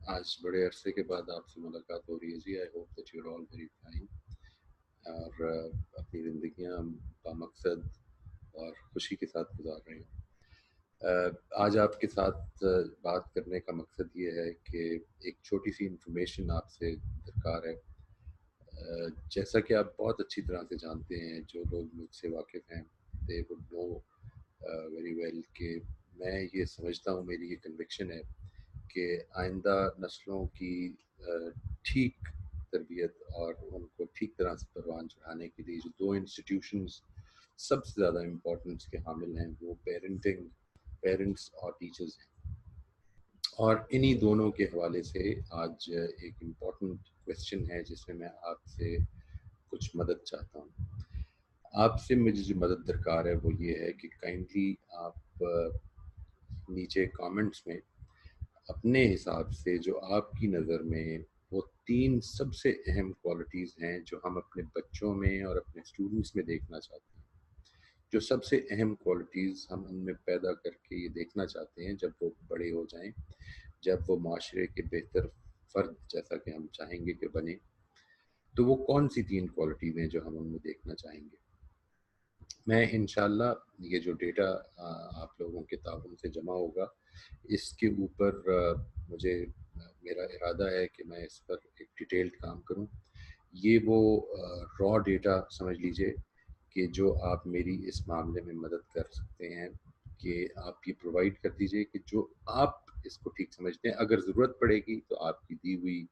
आज बड़े अरसे के बाद आपसे मुलाकात हो रही है जी। I hope that you are all very fine और अपनी ज़िंदगियाँ बामकसद और खुशी के साथ गुजार रहे हैं। आज आपके साथ बात करने का मकसद ये है कि एक छोटी सी इंफॉर्मेशन आपसे दरकार है। जैसा कि आप बहुत अच्छी तरह से जानते हैं, जो लोग मुझसे वाकिफ़ हैं, they would know very well कि मैं ये समझता हूँ, मेरी ये कन्विक्शन है कि आइंदा नस्लों की ठीक तरबियत और उनको ठीक तरह से परवान चढ़ाने के लिए जो दो इंस्टीट्यूशंस सबसे ज़्यादा इम्पोर्टेंस के हामिल हैं, वो पेरेंट्स और टीचर्स हैं। और इन्हीं दोनों के हवाले से आज एक इम्पॉर्टेंट क्वेश्चन है जिसमें मैं आपसे कुछ मदद चाहता हूँ। आपसे मुझे जो मदद दरकार है वो ये है कि काइंडली आप नीचे कमेंट्स में अपने हिसाब से जो आपकी नज़र में वो 3 सबसे अहम क्वालिटीज़ हैं जो हम अपने बच्चों में और अपने स्टूडेंट्स में देखना चाहते हैं। जो सबसे अहम क्वालिटीज़ हम उनमें पैदा करके ये देखना चाहते हैं जब वो बड़े हो जाएँ, जब वो माशरे के बेहतर फ़र्द जैसा कि हम चाहेंगे कि बने, तो वो कौन-सी 3 क्वालिटीज़ हैं जो हम उनमें देखना चाहेंगे। मैं इंशाअल्लाह ये जो डेटा आप लोगों के ताउन से जमा होगा, इसके ऊपर मेरा इरादा है कि मैं इस पर एक डिटेल्ड काम करूँ। ये वो रॉ डेटा समझ लीजिए कि जो आप मेरी इस मामले में मदद कर सकते हैं कि आप ये प्रोवाइड कर दीजिए कि जो आप इसको ठीक समझते हैं। अगर ज़रूरत पड़ेगी तो आपकी दी हुई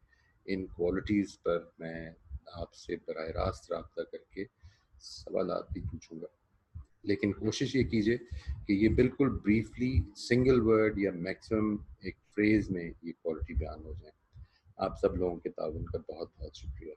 इन क्वालिटीज़ पर मैं आपसे बराह रास्त राब्ता करके सवालात भी पूछूँगा। लेकिन कोशिश ये कीजिए कि ये बिल्कुल ब्रीफली सिंगल वर्ड या मैक्सिमम एक फ्रेज़ में ये क्वालिटी बयान हो जाए। आप सब लोगों के ताउन का बहुत-बहुत शुक्रिया।